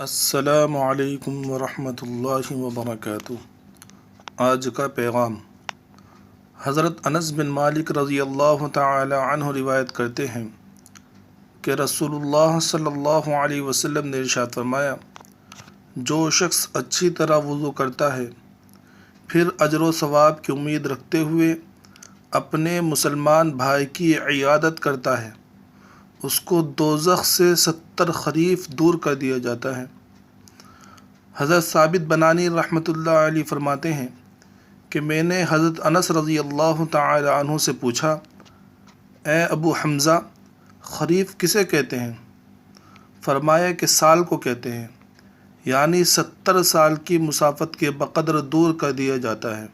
السلام علیکم ورحمۃ اللہ وبرکاتہ۔ آج کا پیغام۔ حضرت انس بن مالک رضی اللہ تعالی عنہ روایت کرتے ہیں کہ رسول اللہ صلی اللہ علیہ وسلم نے ارشاد فرمایا، جو شخص اچھی طرح وضو کرتا ہے پھر اجر و ثواب کی امید رکھتے ہوئے اپنے مسلمان بھائی کی عیادت کرتا ہے، اس کو دوزخ سے 70 خریف دور کر دیا جاتا ہے۔ حضرت ثابت بنانی رحمۃ اللہ علیہ فرماتے ہیں کہ میں نے حضرت انس رضی اللہ تعالی عنہ سے پوچھا، اے ابو حمزہ، خریف کسے کہتے ہیں؟ فرمایا کہ سال کو کہتے ہیں، یعنی 70 سال کی مسافت کے بقدر دور کر دیا جاتا ہے۔